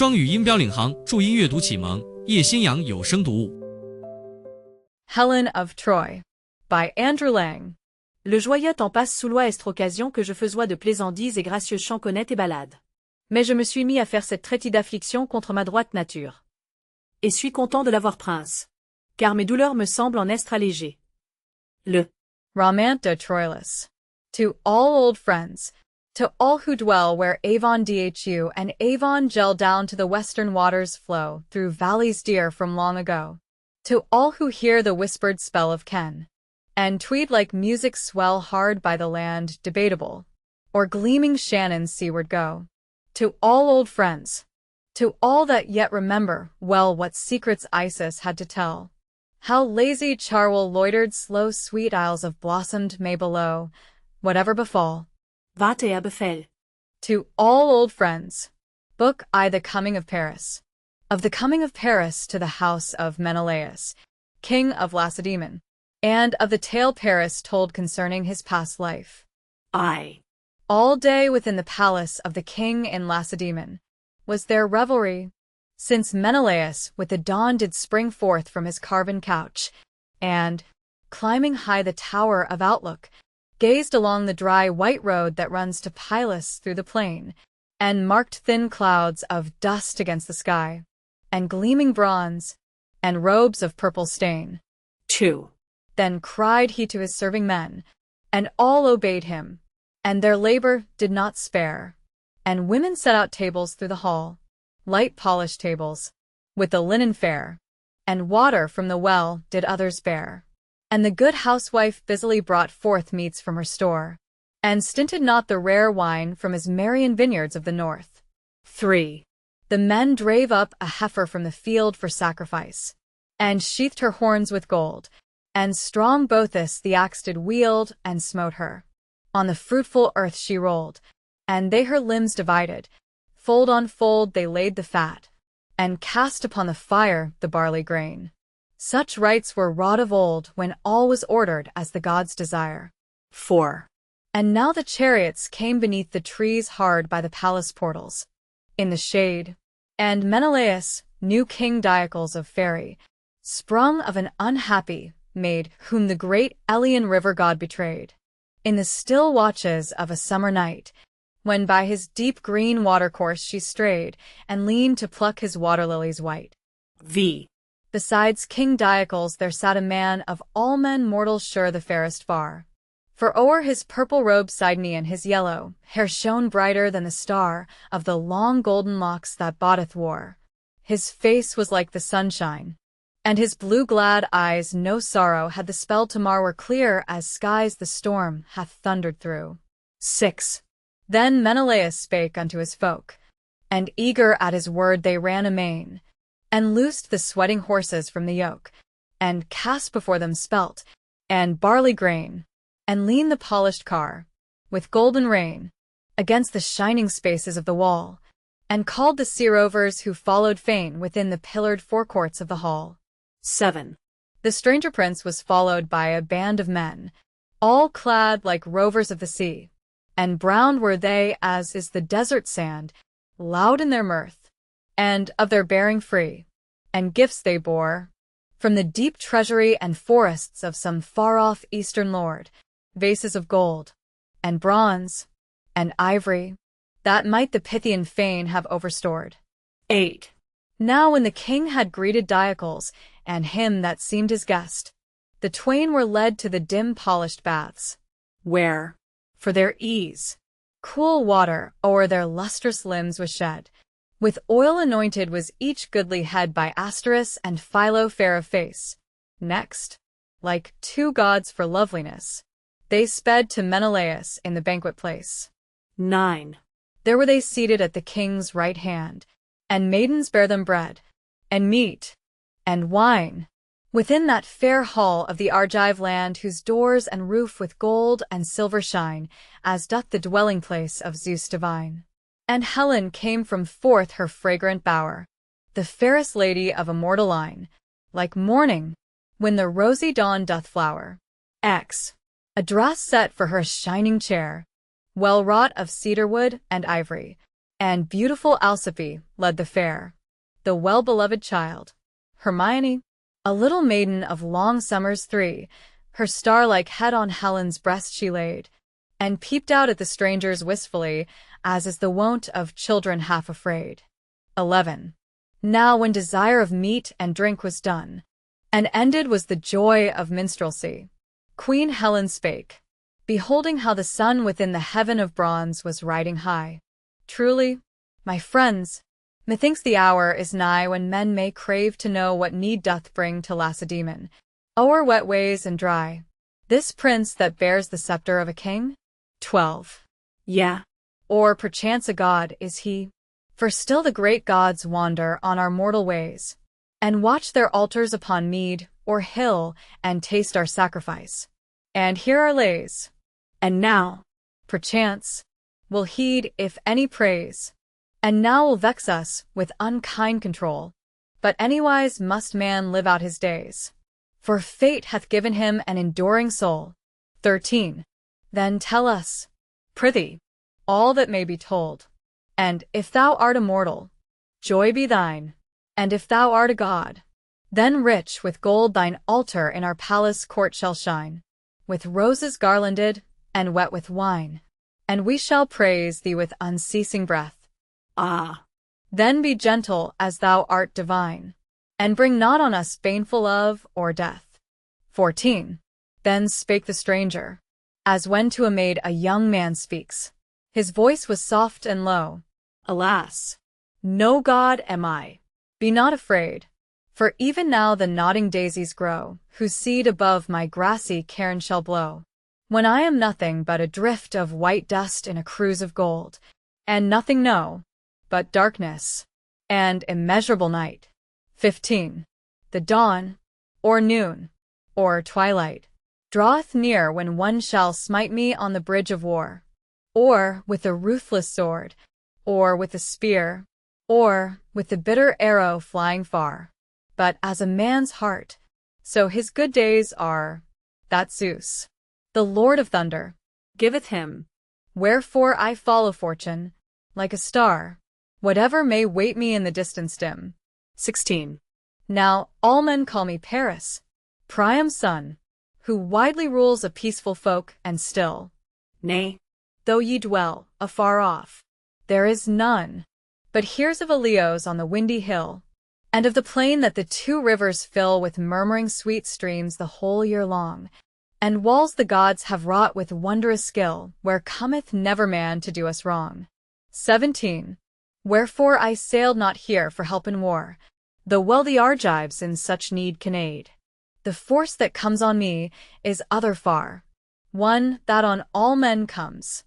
双语音标领航，注音阅读启蒙，叶兴阳有声读物。Helen of Troy by Andrew Lang. Le joyeux temps passe sous l'oie est occasion que je faisois de plaisandises et gracieux chants connettes et ballades. Mais je me suis mis à faire cette traitide affliction contre ma droite nature. Et suis content de l'avoir prince. Car mes douleurs me semblent en être allégées. Le Romant de Troilus. To all old friends, to all who dwell where Avon dhu and Avon gel down to the western waters flow through valleys dear from long ago. To all who hear the whispered spell of Ken, and Tweed like music swell hard by the land debatable, or gleaming Shannon seaward go. To all old friends, to all that yet remember well what secrets Isis had to tell, how lazy Charwell loitered slow sweet isles of blossomed May below, whatever befall. Wat befell. To all old friends, Book I The Coming of Paris. Of the coming of Paris to the house of Menelaus, king of Lacedaemon, and of the tale Paris told concerning his past life. I. All day within the palace of the king in Lacedaemon was there revelry, since Menelaus with the dawn did spring forth from his carven couch, and, climbing high the tower of Outlook, gazed along the dry white road that runs to Pylos through the plain, and marked thin clouds of dust against the sky, and gleaming bronze, and robes of purple stain. 2. Then cried he to his serving men, and all obeyed him, and their labor did not spare. And women set out tables through the hall, light polished tables, with the linen fair, and water from the well did others bear. And the good housewife busily brought forth meats from her store, and stinted not the rare wine from his Marian vineyards of the north. 3. The men drave up a heifer from the field for sacrifice, and sheathed her horns with gold, and strong Boethus the axe did wield, and smote her. On the fruitful earth she rolled, and they her limbs divided, fold on fold they laid the fat, and cast upon the fire the barley grain. Such rites were wrought of old when all was ordered as the gods desire. 4. And now the chariots came beneath the trees hard by the palace portals, in the shade, and Menelaus, new King Diocles of Faery, sprung of an unhappy maid whom the great Elean river god betrayed, in the still watches of a summer night, when by his deep green watercourse she strayed, and leaned to pluck his water lilies white. V. Besides King Diocles there sat a man of all men mortals sure the fairest far. For o'er his purple robe Sidonian his yellow hair shone brighter than the star of the long golden locks that Boethus wore. His face was like the sunshine, and his blue-glad eyes no sorrow had the spell to mar, were clear as skies the storm hath thundered through. 6. Then Menelaus spake unto his folk, and eager at his word they ran amain, and loosed the sweating horses from the yoke, and cast before them spelt, and barley grain, and lean the polished car, with golden rain, against the shining spaces of the wall, and called the sea-rovers who followed fain within the pillared forecourts of the hall. 7. The stranger prince was followed by a band of men, all clad like rovers of the sea, and brown were they as is the desert sand, loud in their mirth, and of their bearing free, and gifts they bore, from the deep treasury and forests of some far-off eastern lord, vases of gold, and bronze, and ivory, that might the Pythian fain have overstored. 8. Now when the king had greeted Diocles, and him that seemed his guest, the twain were led to the dim polished baths, where, for their ease, cool water o'er their lustrous limbs was shed. With oil anointed was each goodly head by Asteris and Philo fair of face. Next, like two gods for loveliness, they sped to Menelaus in the banquet place. 9. There were they seated at the king's right hand, and maidens bare them bread, and meat, and wine, within that fair hall of the Argive land, whose doors and roof with gold and silver shine, as doth the dwelling place of Zeus divine. And Helen came from forth her fragrant bower, the fairest lady of immortal line, like morning, when the rosy dawn doth flower. X. A dress set for her shining chair, well wrought of cedar wood and ivory, and beautiful Alcippe led the fair, the well-beloved child. Hermione, a little maiden of long summers 3, her star-like head on Helen's breast she laid, and peeped out at the strangers wistfully, as is the wont of children half afraid. 11. Now when desire of meat and drink was done, and ended was the joy of minstrelsy, Queen Helen spake, beholding how the sun within the heaven of bronze was riding high. Truly, my friends, methinks the hour is nigh when men may crave to know what need doth bring to Lacedaemon, o'er wet ways and dry, this prince that bears the scepter of a king? 12. Yeah. Or perchance a god is he? For still the great gods wander on our mortal ways, and watch their altars upon mead or hill, and taste our sacrifice, and hear our lays. And now, perchance, will heed if any praise, and now will vex us with unkind control. But anywise must man live out his days, for fate hath given him an enduring soul. 13. Then tell us, prithee, all that may be told. And if thou art immortal, joy be thine. And if thou art a god, then rich with gold thine altar in our palace court shall shine, with roses garlanded, and wet with wine. And we shall praise thee with unceasing breath. Ah. Then be gentle as thou art divine, and bring not on us baneful love or death. 14. Then spake the stranger, as when to a maid a young man speaks. His voice was soft and low. Alas, no god am I. Be not afraid, for even now the nodding daisies grow, whose seed above my grassy cairn shall blow, when I am nothing but a drift of white dust in a cruse of gold, and nothing know but darkness and immeasurable night. 15. The dawn, or noon, or twilight, draweth near when one shall smite me on the bridge of war, or with a ruthless sword, or with a spear, or with the bitter arrow flying far. But as a man's heart, so his good days are, that Zeus, the Lord of thunder, giveth him. Wherefore I follow fortune, like a star, whatever may wait me in the distance dim. 16. Now all men call me Paris, Priam's son, who widely rules a peaceful folk and still. Nay, though ye dwell afar off, there is none but hears of Ilios on the windy hill, and of the plain that the 2 rivers fill with murmuring sweet streams the whole year long, and walls the gods have wrought with wondrous skill, where cometh never man to do us wrong. 17. Wherefore I sailed not here for help in war, though well the Argives in such need can aid. The force that comes on me is other far, one that on all men comes.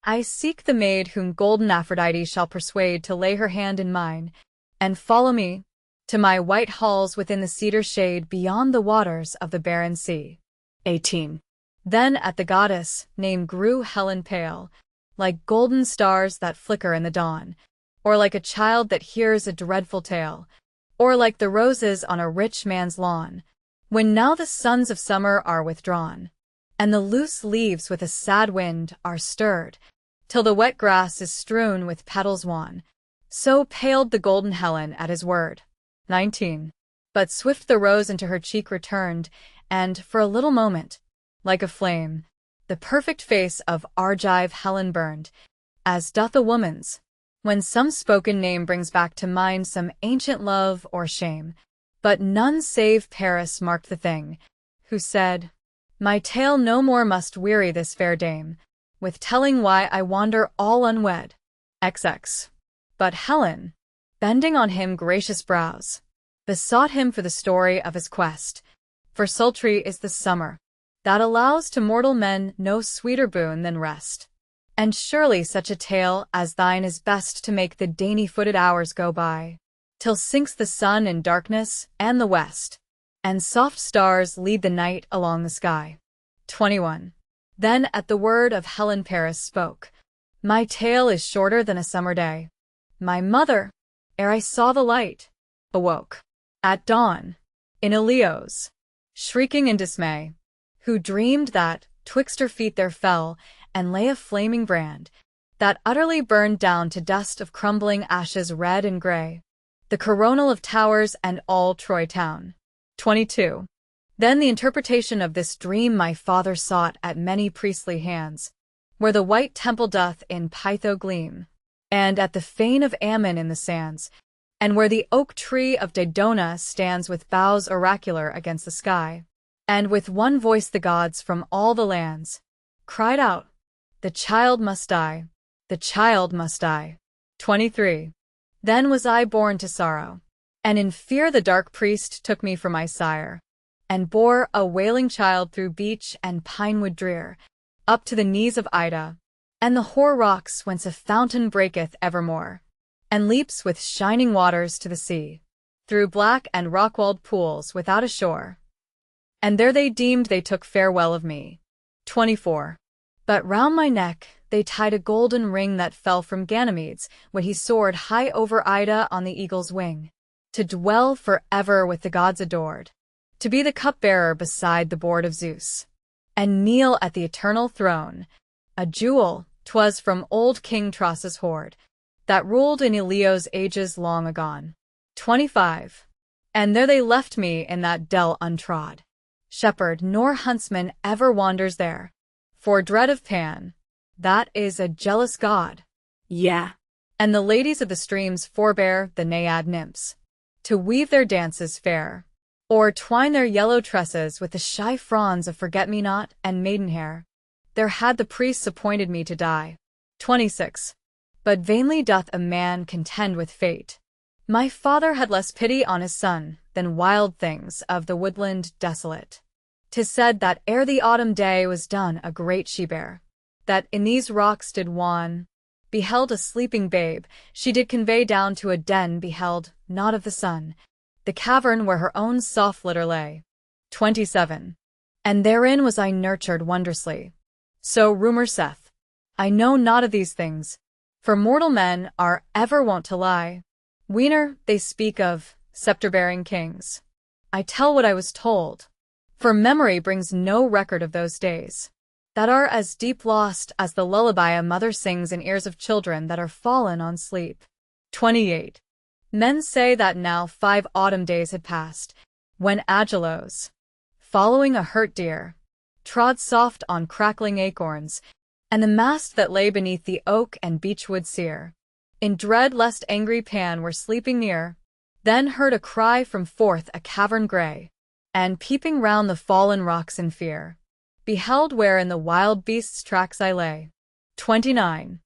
I seek the maid whom golden Aphrodite shall persuade to lay her hand in mine, and follow me to my white halls within the cedar shade beyond the waters of the barren sea. 18. Then at the goddess' name grew Helen pale, like golden stars that flicker in the dawn, or like a child that hears a dreadful tale, or like the roses on a rich man's lawn, when now the suns of summer are withdrawn, and the loose leaves with a sad wind are stirred, till the wet grass is strewn with petals wan. So paled the golden Helen at his word. 19. But swift the rose into her cheek returned, and for a little moment, like a flame, the perfect face of Argive Helen burned, as doth a woman's, when some spoken name brings back to mind some ancient love or shame. But none save Paris marked the thing, who said, My tale no more must weary this fair dame, with telling why I wander all unwed. XX. But Helen, bending on him gracious brows, besought him for the story of his quest, for sultry is the summer, that allows to mortal men no sweeter boon than rest. And surely such a tale as thine is best to make the dainty-footed hours go by, till sinks the sun in darkness and the west, and soft stars lead the night along the sky. 21. Then at the word of Helen Paris spoke, My tale is shorter than a summer day. My mother, ere I saw the light, awoke, at dawn, in Ilios, shrieking in dismay, who dreamed that, twixt her feet there fell, and lay a flaming brand, that utterly burned down to dust of crumbling ashes red and gray, the coronal of towers and all Troy town. 22. Then the interpretation of this dream my father sought at many priestly hands, where the white temple doth in Pytho gleam, and at the fane of Ammon in the sands, and where the oak tree of Dodona stands with boughs oracular against the sky, and with one voice the gods from all the lands cried out, the child must die, the child must die. 23. Then was I born to sorrow, and in fear the dark priest took me for my sire, and bore a wailing child through beech and pinewood drear, up to the knees of Ida, and the hoar rocks whence a fountain breaketh evermore, and leaps with shining waters to the sea, through black and rock-walled pools without a shore. And there they deemed they took farewell of me. 24. But round my neck they tied a golden ring that fell from Ganymedes when he soared high over Ida on the eagle's wing, to dwell forever with the gods adored, to be the cupbearer beside the board of Zeus, and kneel at the eternal throne, a jewel 'twas from old King Tros's hoard, that ruled in Ilios ages long agone. 25. And there they left me in that dell untrod. Shepherd nor huntsman ever wanders there, for dread of Pan, that is a jealous god. Yeah. And the ladies of the streams forbear the naiad nymphs, to weave their dances fair, or twine their yellow tresses with the shy fronds of forget-me-not and maidenhair. There had the priests appointed me to die. 26. But vainly doth a man contend with fate. My father had less pity on his son than wild things of the woodland desolate. 'Tis said that ere the autumn day was done a great she-bear, that in these rocks did wan, beheld a sleeping babe, she did convey down to a den beheld, not of the sun, the cavern where her own soft litter lay. 27. And therein was I nurtured wondrously. So rumour saith. I know not of these things, for mortal men are ever wont to lie. Weener, they speak of sceptre-bearing kings. I tell what I was told, for memory brings no record of those days, that are as deep lost as the lullaby a mother sings in ears of children that are fallen on sleep. 28. Men say that now 5 autumn days had passed, when Agelos, following a hurt deer, trod soft on crackling acorns, and the mast that lay beneath the oak and beechwood sere, in dread lest angry Pan were sleeping near, then heard a cry from forth a cavern grey, and peeping round the fallen rocks in fear, beheld where in the wild beast's tracks I lay. 29.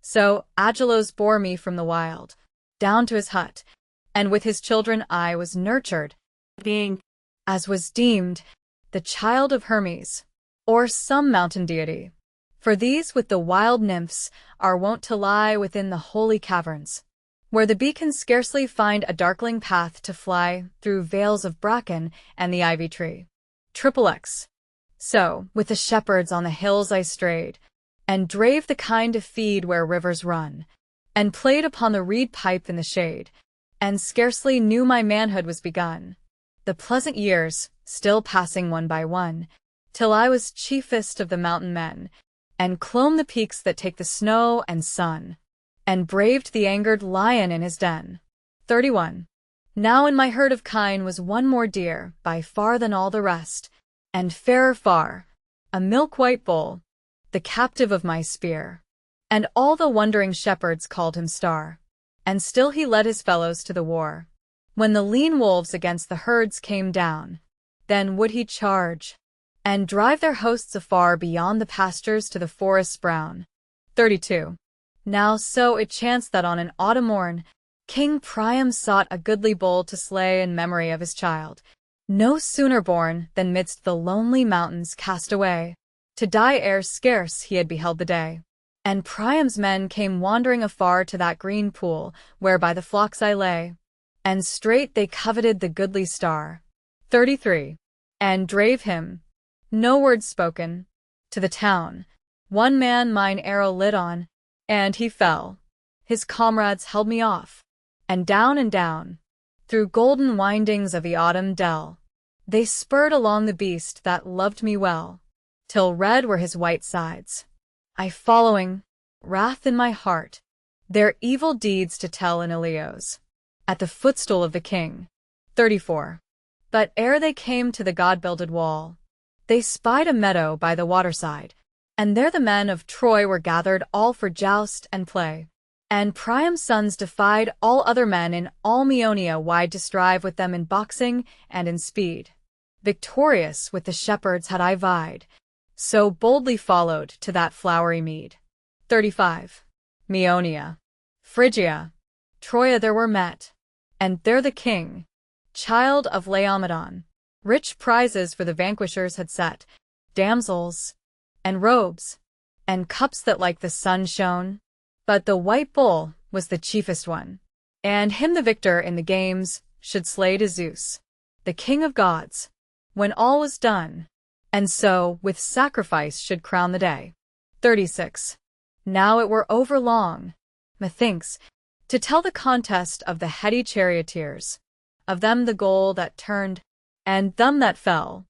So Agelos bore me from the wild, down to his hut, and with his children I was nurtured, being, as was deemed, the child of Hermes, or some mountain deity. For these with the wild nymphs are wont to lie within the holy caverns, where the bee can scarcely find a darkling path to fly through vales of bracken and the ivy tree. XXX. So, with the shepherds on the hills I strayed, and drave the kine to feed where rivers run, and played upon the reed pipe in the shade, and scarcely knew my manhood was begun, the pleasant years still passing one by one, till I was chiefest of the mountain men, and clomb the peaks that take the snow and sun, and braved the angered lion in his den. 31. Now in my herd of kine was one more dear by far than all the rest, and fairer far, a milk-white bull, the captive of my spear. And all the wondering shepherds called him Star, and still he led his fellows to the war. When the lean wolves against the herds came down, then would he charge, and drive their hosts afar beyond the pastures to the forests brown. 32. Now so it chanced that on an autumn morn, King Priam sought a goodly bull to slay in memory of his child, no sooner born than midst the lonely mountains cast away, to die ere scarce he had beheld the day. And Priam's men came wandering afar to that green pool, where by the flocks I lay, and straight they coveted the goodly star. 33. And drave him, no word spoken, to the town. One man mine arrow lit on, and he fell. His comrades held me off, and down, through golden windings of the autumn dell, they spurred along the beast that loved me well, till red were his white sides. I following, wrath in my heart, their evil deeds to tell in Ilios, at the footstool of the king. 34. But ere they came to the god-builded wall, they spied a meadow by the waterside, and there the men of Troy were gathered all for joust and play. And Priam's sons defied all other men in all Meonia wide to strive with them in boxing and in speed. Victorious with the shepherds had I vied, so boldly followed to that flowery mead. 35. Meonia, Phrygia, Troia there were met, and there the king, child of Laomedon, rich prizes for the vanquishers had set, damsels, and robes, and cups that like the sun shone. But the white bull was the chiefest one, and him the victor in the games should slay to Zeus, the king of gods, when all was done, and so with sacrifice should crown the day. 36. Now it were over long, methinks, to tell the contest of the heady charioteers, of them the goal that turned, and them that fell.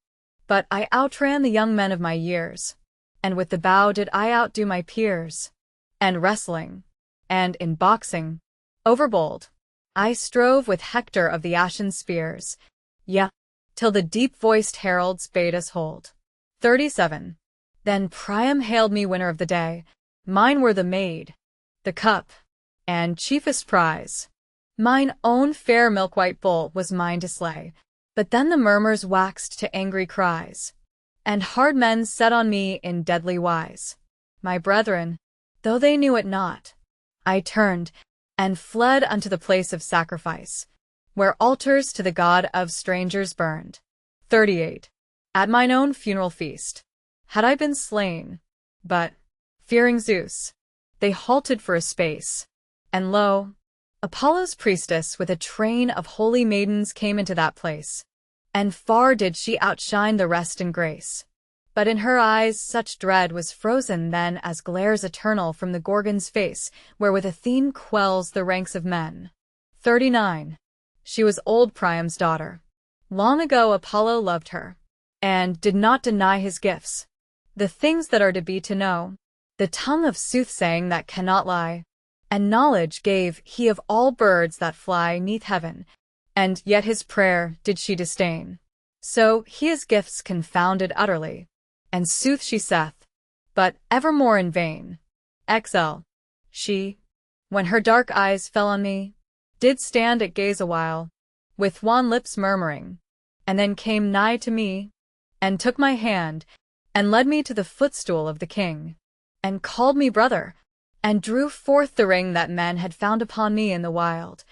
But I outran the young men of my years, and with the bow did I outdo my peers. And wrestling, and in boxing, overbold, I strove with Hector of the ashen spears, yea, till the deep-voiced heralds bade us hold. 37. Then Priam hailed me winner of the day, mine were the maid, the cup, and chiefest prize. Mine own fair milk-white bull was mine to slay, but then the murmurs waxed to angry cries, and hard men set on me in deadly wise. My brethren, though they knew it not, I turned, and fled unto the place of sacrifice, where altars to the god of strangers burned. 38. At mine own funeral feast, had I been slain, but, fearing Zeus, they halted for a space, and lo, Apollo's priestess with a train of holy maidens came into that place, and far did she outshine the rest in grace. But in her eyes such dread was frozen then as glares eternal from the Gorgon's face, wherewith Athene quells the ranks of men. 39. She was old Priam's daughter. Long ago Apollo loved her, and did not deny his gifts, the things that are to be to know, the tongue of soothsaying that cannot lie, and knowledge gave he of all birds that fly 'neath heaven, and yet his prayer did she disdain. So he his gifts confounded utterly, and sooth she saith, but evermore in vain. XL. She, when her dark eyes fell on me, did stand at gaze awhile, with wan lips murmuring, and then came nigh to me, and took my hand, and led me to the footstool of the king, and called me brother, and drew forth the ring that men had found upon me in the wild,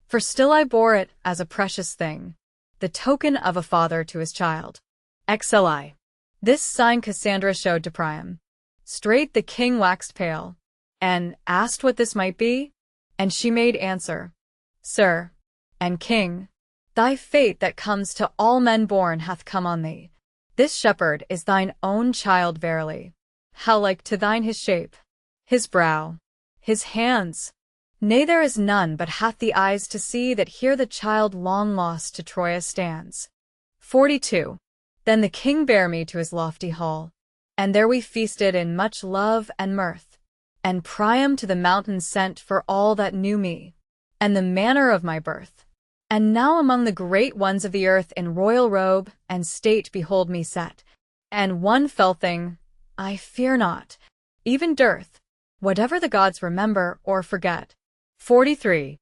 for still I bore it as a precious thing, the token of a father to his child. XLI. This sign Cassandra showed to Priam. Straight the king waxed pale, and asked what this might be, and she made answer, Sir, and king, thy fate that comes to all men born hath come on thee. This shepherd is thine own child verily. How like to thine his shape, his brow, his hands. Nay, there is none but hath the eyes to see that here the child long lost to Troia stands. 42. Then the king bare me to his lofty hall, and there we feasted in much love and mirth, and Priam to the mountain sent for all that knew me, and the manner of my birth. And now among the great ones of the earth in royal robe and state behold me set, and one fell thing, I fear not, even dearth, whatever the gods remember or forget. 43.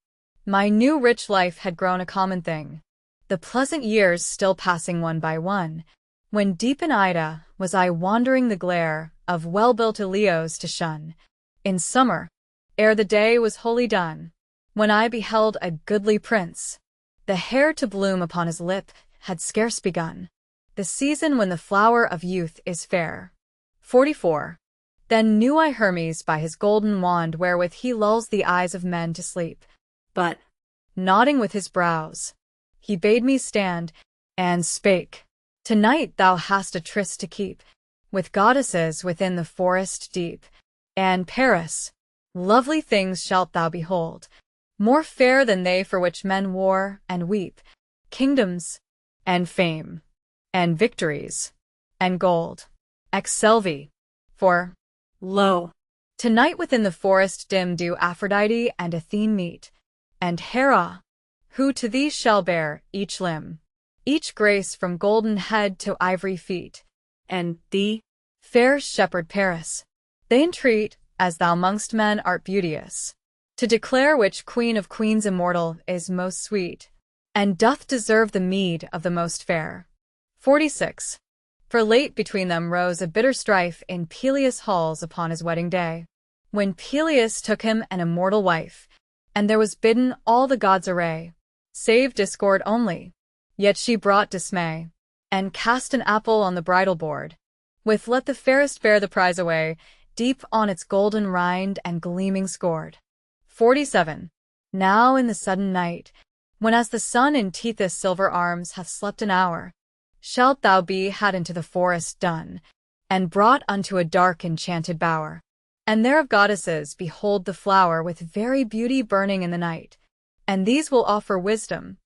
My new rich life had grown a common thing, the pleasant years still passing one by one, when deep in Ida was I wandering the glare of well-built Ilios to shun, in summer, ere the day was wholly done, when I beheld a goodly prince, the hair to bloom upon his lip had scarce begun, the season when the flower of youth is fair. 44. Then knew I Hermes by his golden wand wherewith he lulls the eyes of men to sleep, but, nodding with his brows, he bade me stand, and spake, Tonight thou hast a tryst to keep, with goddesses within the forest deep, and Paris, lovely things shalt thou behold, more fair than they for which men war and weep, kingdoms, and fame, and victories, and gold. Excelvi. For, lo, Tonight within the forest dim do Aphrodite and Athene meet, and Hera, who to thee shall bear each limb, each grace from golden head to ivory feet, and thee, fair shepherd Paris, they entreat, as thou mongst men art beauteous, to declare which queen of queens immortal is most sweet, and doth deserve the meed of the most fair. 46. For late between them rose a bitter strife in Peleus' halls upon his wedding day, when Peleus took him an immortal wife, and there was bidden all the gods' array, save discord only. Yet she brought dismay, and cast an apple on the bridal board, with let the fairest bear the prize away, deep on its golden rind and gleaming scored. 47. Now in the sudden night, when as the sun in Tethys' silver arms hath slept an hour, shalt thou be had into the forest done, and brought unto a dark enchanted bower. And there of goddesses behold the flower with very beauty burning in the night, and these will offer wisdom,